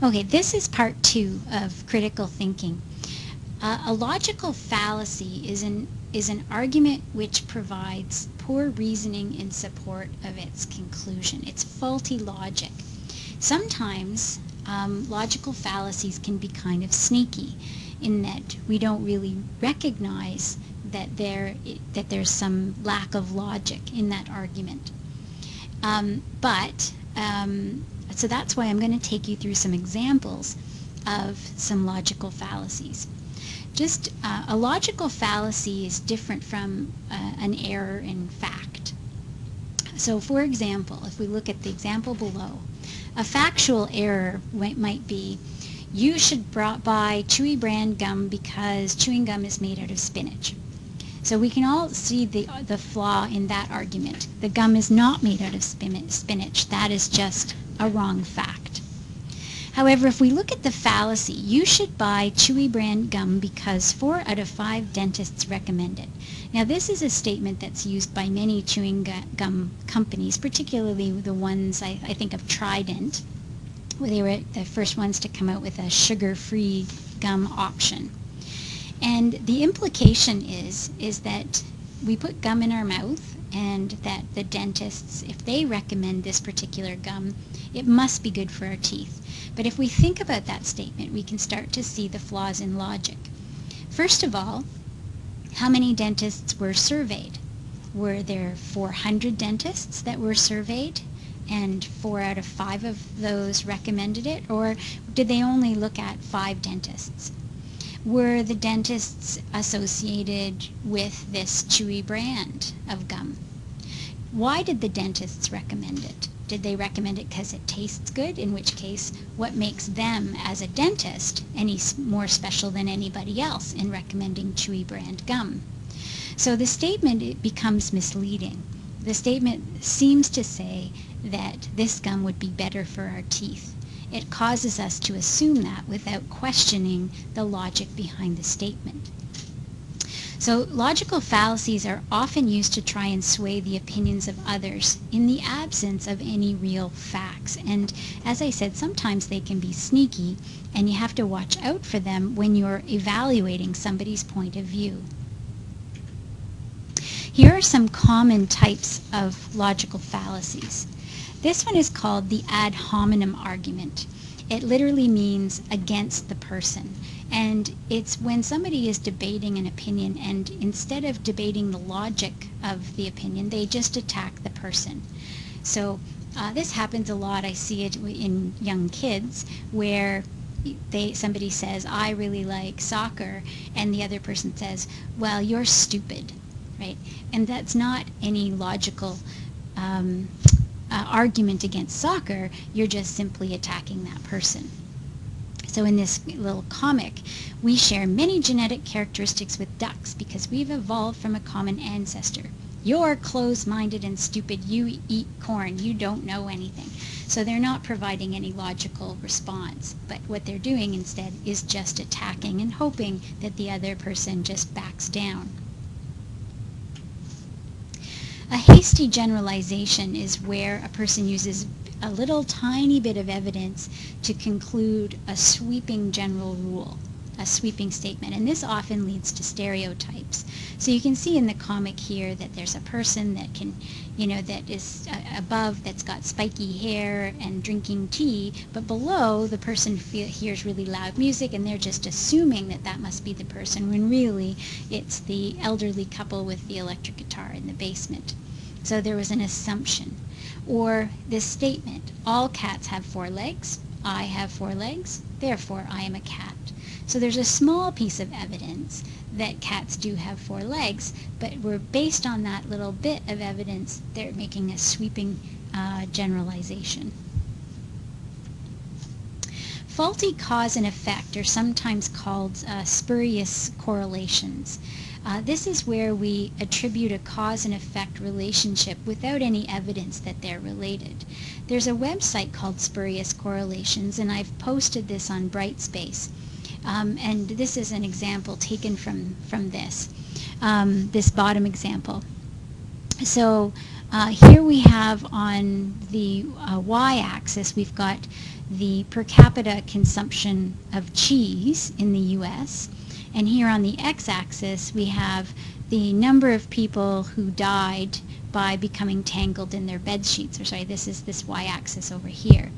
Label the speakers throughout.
Speaker 1: Okay, this is part 2 of critical thinking. A logical fallacy is an argument which provides poor reasoning in support of its conclusion. It's faulty logic. Sometimes logical fallacies can be kind of sneaky in that we don't really recognize that there's some lack of logic in that argument. So that's why I'm going to take you through some examples of some logical fallacies. A logical fallacy is different from an error in fact. So for example, if we look at the example below, a factual error might be, you should buy Chewy brand gum because chewing gum is made out of spinach. So we can all see the flaw in that argument. The gum is not made out of spinach. That is just a wrong fact. However, if we look at the fallacy, you should buy Chewy brand gum because 4 out of 5 dentists recommend it. Now this is a statement that's used by many chewing gum companies, particularly the ones I think of Trident, where they were the first ones to come out with a sugar-free gum option. And the implication is that we put gum in our mouth and that the dentists, if they recommend this particular gum, it must be good for our teeth. But if we think about that statement, we can start to see the flaws in logic. First of all, how many dentists were surveyed? Were there 400 dentists that were surveyed and 4 out of 5 of those recommended it? Or did they only look at 5 dentists? Were the dentists associated with this Chewy brand of gum? Why did the dentists recommend it? Did they recommend it because it tastes good? In which case, what makes them as a dentist any more special than anybody else in recommending Chewy brand gum? So the statement, it becomes misleading. The statement seems to say that this gum would be better for our teeth. It causes us to assume that without questioning the logic behind the statement. So logical fallacies are often used to try and sway the opinions of others in the absence of any real facts. And as I said, sometimes they can be sneaky, and you have to watch out for them when you're evaluating somebody's point of view. Here are some common types of logical fallacies. This one is called the ad hominem argument. It literally means against the person. And it's when somebody is debating an opinion, and instead of debating the logic of the opinion, they just attack the person. So this happens a lot. I see it in young kids where somebody says, I really like soccer, and the other person says, well, you're stupid, right? And that's not any logical argument against soccer. You're just simply attacking that person. So in this little comic, we share many genetic characteristics with ducks because we've evolved from a common ancestor. You're closed-minded and stupid. You eat corn. You don't know anything. So they're not providing any logical response, but what they're doing instead is just attacking and hoping that the other person just backs down. A hasty generalization is where a person uses a little tiny bit of evidence to conclude a sweeping general rule, a sweeping statement, and this often leads to stereotypes. So you can see in the comic here that there's a person that can, that is above, that's got spiky hair and drinking tea, but below the person hears really loud music and they're just assuming that that must be the person, when really it's the elderly couple with the electric guitar in the basement. So there was an assumption. Or this statement, all cats have 4 legs, I have 4 legs, therefore I am a cat. So there's a small piece of evidence that cats do have 4 legs, but we're based on that little bit of evidence, they're making a sweeping generalization. Faulty cause and effect are sometimes called spurious correlations. This is where we attribute a cause and effect relationship without any evidence that they're related. There's a website called Spurious Correlations, and I've posted this on Brightspace. And this is an example taken from this bottom example. So Here we have on the y-axis, we've got the per capita consumption of cheese in the U.S. And here on the x-axis, we have the number of people who died by becoming tangled in their bed sheets. Or sorry, this is this y-axis over here.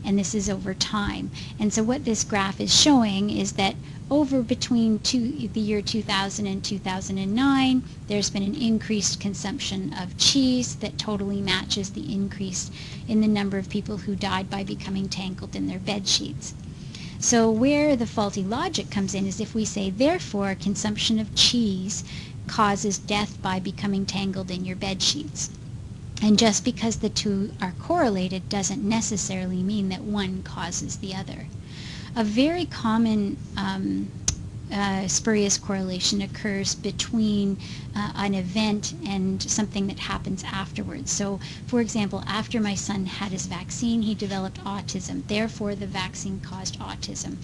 Speaker 1: And this is over time. And so what this graph is showing is that over between the year 2000 and 2009, there's been an increased consumption of cheese that totally matches the increase in the number of people who died by becoming tangled in their bed sheets. So where the faulty logic comes in is if we say, therefore, consumption of cheese causes death by becoming tangled in your bed sheets. And just because the two are correlated doesn't necessarily mean that one causes the other. A very common spurious correlation occurs between an event and something that happens afterwards. So, for example, after my son had his vaccine, he developed autism. Therefore, the vaccine caused autism.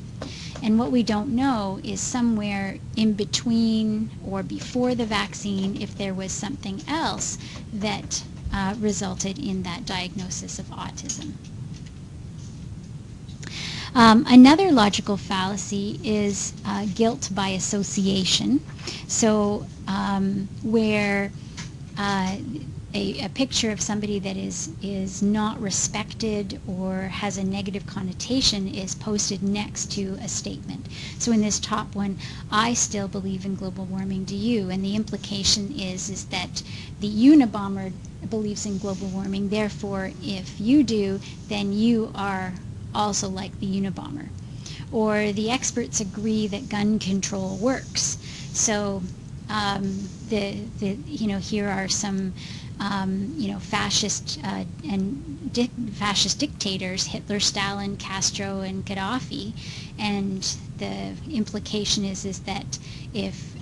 Speaker 1: And what we don't know is somewhere in between or before the vaccine, if there was something else that resulted in that diagnosis of autism. Another logical fallacy is guilt by association. So where a picture of somebody that is not respected or has a negative connotation is posted next to a statement. So in this top one, I still believe in global warming, do you? And the implication is that the Unabomber believes in global warming, therefore if you do, then you are also like the Unabomber. Or the experts agree that gun control works. So here are some fascist fascist dictators, Hitler, Stalin, Castro, and Gaddafi, and the implication is that if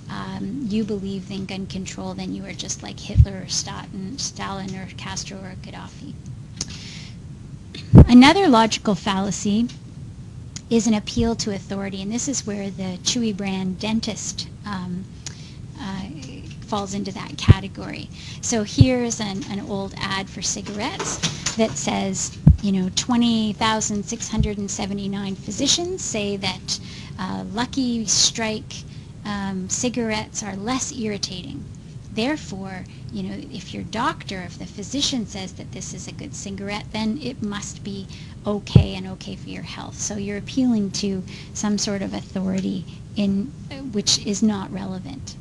Speaker 1: you believe in gun control, then you are just like Hitler or Stalin or Castro or Gaddafi. Another logical fallacy is an appeal to authority, and this is where the Chewy brand dentist falls into that category. So here's an old ad for cigarettes that says, 20,679 physicians say that Lucky Strike cigarettes are less irritating. Therefore, if your doctor, if the physician says that this is a good cigarette, then it must be okay and okay for your health. So you're appealing to some sort of authority which is not relevant.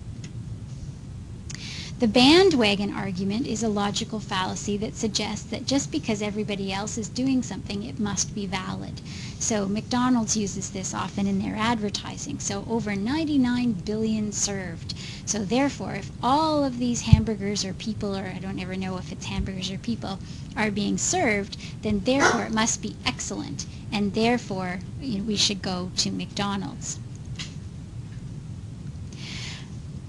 Speaker 1: The bandwagon argument is a logical fallacy that suggests that just because everybody else is doing something, it must be valid. So McDonald's uses this often in their advertising. So over 99 billion served. So therefore, if all of these hamburgers or people, or I don't ever know if it's hamburgers or people, are being served, then therefore it must be excellent. And therefore, we should go to McDonald's.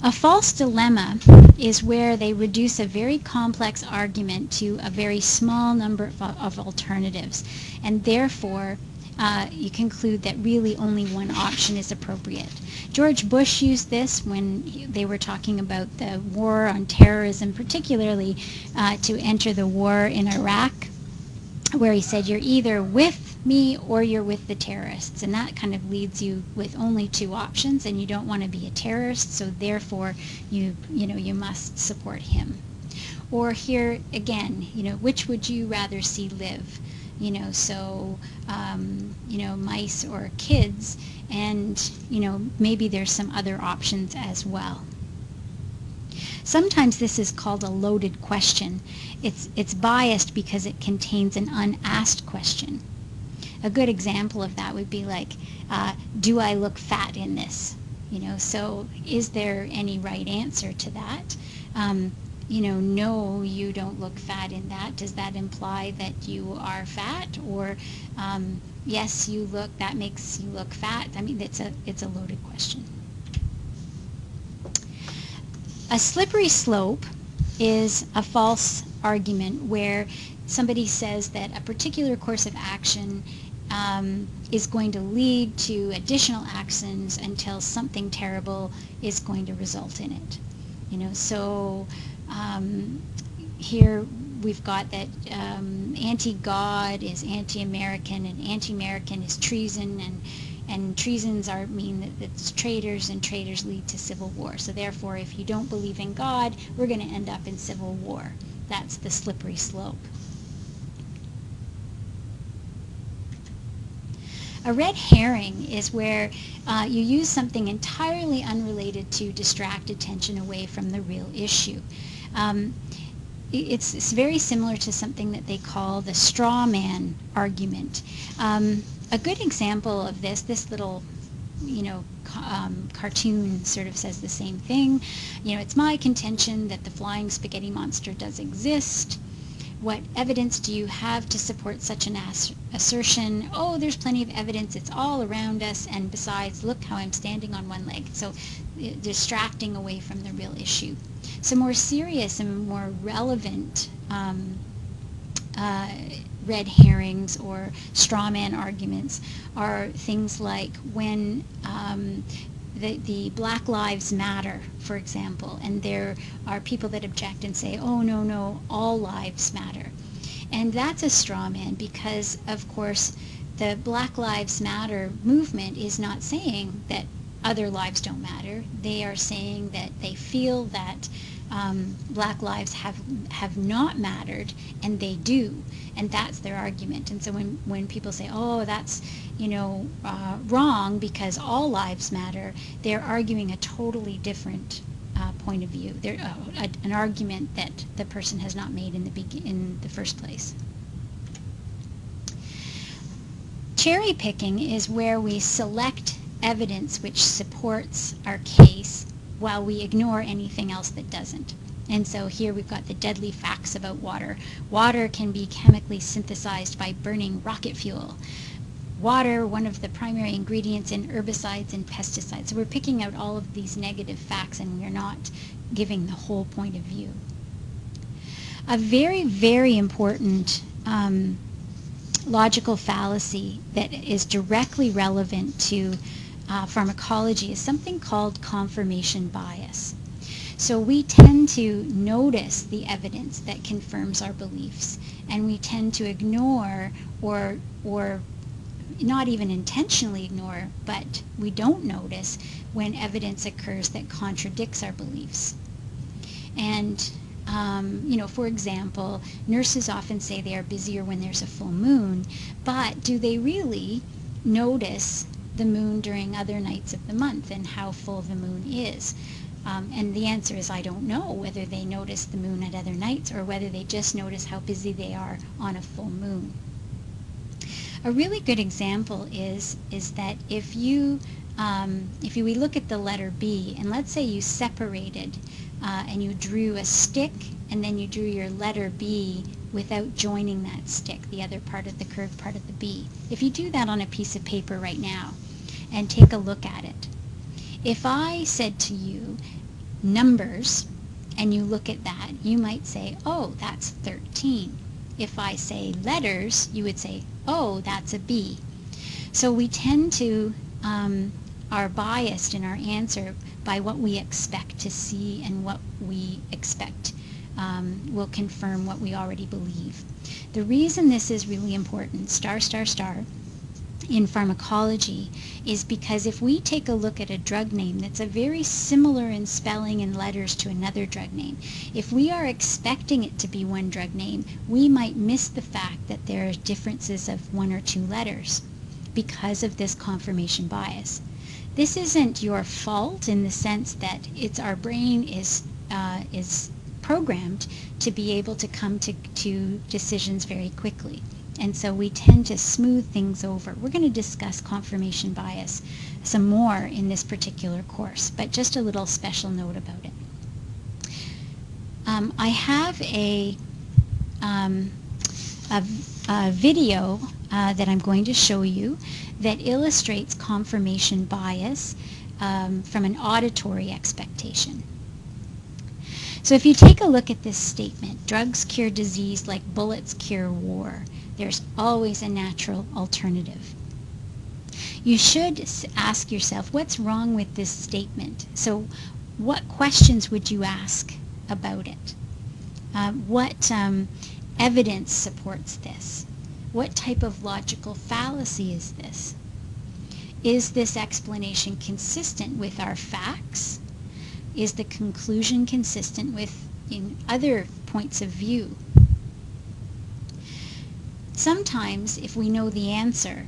Speaker 1: A false dilemma is where they reduce a very complex argument to a very small number of alternatives, and therefore you conclude that really only one option is appropriate. George Bush used this when they were talking about the war on terrorism, particularly to enter the war in Iraq, where he said, you're either with me or you're with the terrorists, and that kind of leaves you with only two options, and you don't want to be a terrorist, so therefore you must support him. Or here again, which would you rather see live? Mice or kids, and maybe there's some other options as well. Sometimes this is called a loaded question. It's biased because it contains an unasked question. A good example of that would be like, do I look fat in this? So is there any right answer to that? No, you don't look fat in that. Does that imply that you are fat? Or yes, you look, that makes you look fat? I mean, it's a loaded question. A slippery slope is a false argument where somebody says that a particular course of action is going to lead to additional actions until something terrible is going to result in it. here we've got that anti-God is anti-American, and anti-American is treason, and treasons mean that it's traitors, and traitors lead to civil war. So therefore, if you don't believe in God, we're going to end up in civil war. That's the slippery slope. A red herring is where you use something entirely unrelated to distract attention away from the real issue. It's very similar to something that they call the straw man argument. A good example of this little, cartoon sort of says the same thing. It's my contention that the flying spaghetti monster does exist. What evidence do you have to support such an assertion? Oh, there's plenty of evidence. It's all around us. And besides, look how I'm standing on one leg. So distracting away from the real issue. Some more serious and more relevant red herrings or straw man arguments are things like when the Black Lives Matter, for example, and there are people that object and say, oh, no, all lives matter. And that's a straw man because, of course, the Black Lives Matter movement is not saying that other lives don't matter. They are saying that they feel that Black lives have not mattered, and they do, and that's their argument. And so when people say, oh, that's wrong because all lives matter, they're arguing a totally different point of view. They're an argument that the person has not made in the first place. Cherry picking is where we select evidence which supports our case while we ignore anything else that doesn't. And so here we've got the deadly facts about water. Water can be chemically synthesized by burning rocket fuel. Water, one of the primary ingredients in herbicides and pesticides. So we're picking out all of these negative facts, and we're not giving the whole point of view. A very, very important logical fallacy that is directly relevant to pharmacology is something called confirmation bias. So we tend to notice the evidence that confirms our beliefs, and we tend to ignore or not even intentionally ignore, but we don't notice when evidence occurs that contradicts our beliefs. And for example, nurses often say they are busier when there's a full moon, but do they really notice the moon during other nights of the month and how full the moon is? And the answer is I don't know whether they notice the moon at other nights or whether they just notice how busy they are on a full moon. A really good example is that if we look at the letter B, and let's say you separated and you drew a stick and then you drew your letter B without joining that stick, the other part of the curved part of the B. If you do that on a piece of paper right now and take a look at it, if I said to you numbers and you look at that, you might say, oh, that's 13. If I say letters, you would say, oh, that's a B. So we tend to are biased in our answer by what we expect to see, and what we expect will confirm what we already believe. The reason this is really important, star, in pharmacology is because if we take a look at a drug name that's a very similar in spelling and letters to another drug name, if we are expecting it to be one drug name, we might miss the fact that there are differences of one or two letters because of this confirmation bias. This isn't your fault in the sense that it's our brain is programmed to be able to come to decisions very quickly. And so we tend to smooth things over. We're going to discuss confirmation bias some more in this particular course, but just a little special note about it. I have a video that I'm going to show you that illustrates confirmation bias from an auditory expectation. So if you take a look at this statement, drugs cure disease like bullets cure war. There's always a natural alternative. You should ask yourself, what's wrong with this statement? So what questions would you ask about it? What evidence supports this? What type of logical fallacy is this? Is this explanation consistent with our facts? Is the conclusion consistent with other points of view? Sometimes, if we know the answer,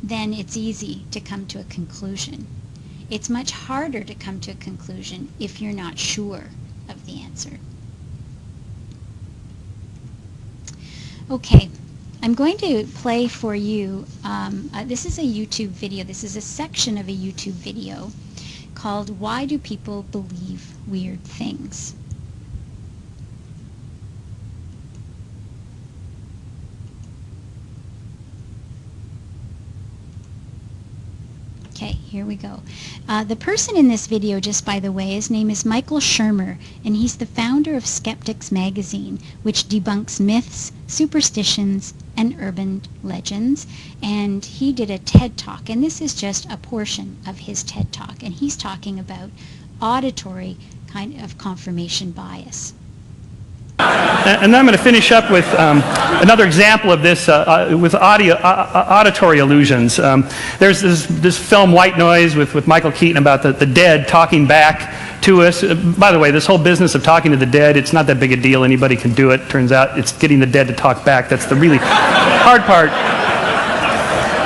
Speaker 1: then it's easy to come to a conclusion. It's much harder to come to a conclusion if you're not sure of the answer. Okay, I'm going to play for you, this is a YouTube video. This is a section of a YouTube video called "Why Do People Believe Weird Things?" Okay, here we go. The person in this video, just by the way, his name is Michael Shermer, and he's the founder of Skeptics Magazine, which debunks myths, superstitions, and urban legends. And he did a TED Talk, and this is just a portion of his TED Talk, and he's talking about auditory kind of confirmation bias.
Speaker 2: And then I'm going to finish up with another example of this with auditory illusions. There's this film White Noise with Michael Keaton about the dead talking back to us. By the way, this whole business of talking to the dead, it's not that big a deal. Anybody can do it. Turns out it's getting the dead to talk back. That's the really hard part.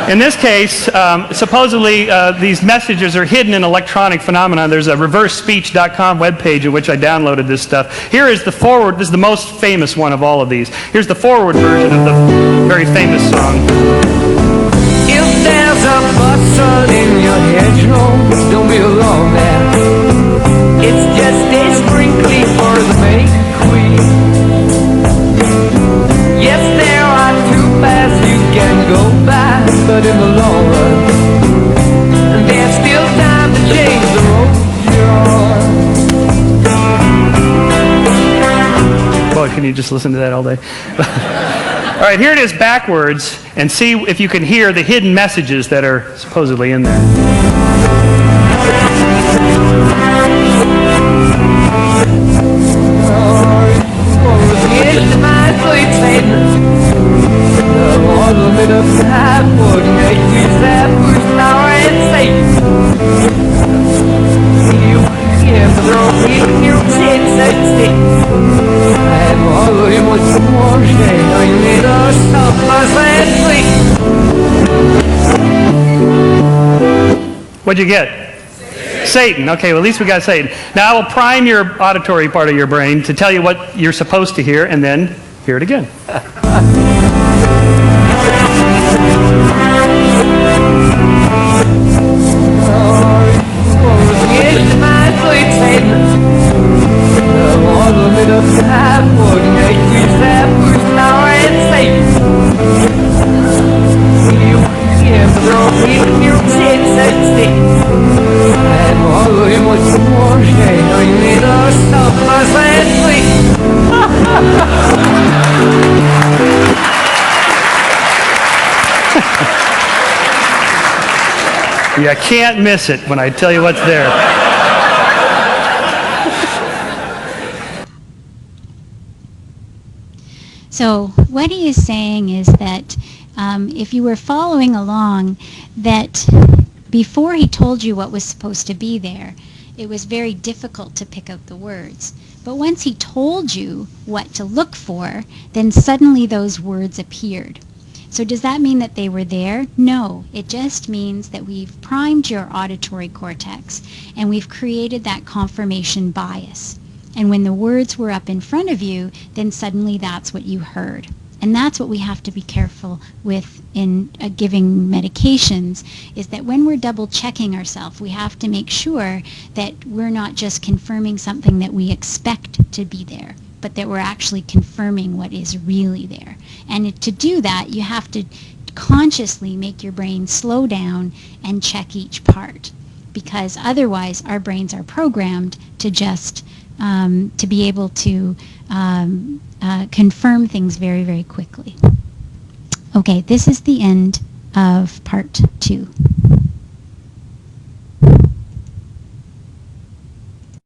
Speaker 2: In this case, supposedly these messages are hidden in electronic phenomena. There's a reversespeech.com webpage in which I downloaded this stuff. Here is the forward. This is the most famous one of all of these. Here's the forward version of the very famous song.
Speaker 3: If there's a bustle in your hedgerow, don't be alone there. It's just a sprinkling for the May Queen. Yes, there are two paths you can go by, but in the long run, there's still time to change the road you're on.
Speaker 2: Boy, can you just listen to that all day? All right, here it is backwards, and see if you can hear the hidden messages that are supposedly in there. What'd you get? Satan. Okay, well, at least we got Satan. Now I will prime your auditory part of your brain to tell you what you're supposed to hear, and then hear it again. You can't miss it when I tell you what's there.
Speaker 1: So what he is saying is that if you were following along, that before he told you what was supposed to be there, it was very difficult to pick out the words. But once he told you what to look for, then suddenly those words appeared. So does that mean that they were there? No, it just means that we've primed your auditory cortex and we've created that confirmation bias. And when the words were up in front of you, then suddenly that's what you heard. And that's what we have to be careful with in giving medications, is that when we're double checking ourselves, we have to make sure that we're not just confirming something that we expect to be there, but that we're actually confirming what is really there. And to do that, you have to consciously make your brain slow down and check each part, because otherwise our brains are programmed to just to be able to confirm things very, very quickly. Okay, this is the end of part 2.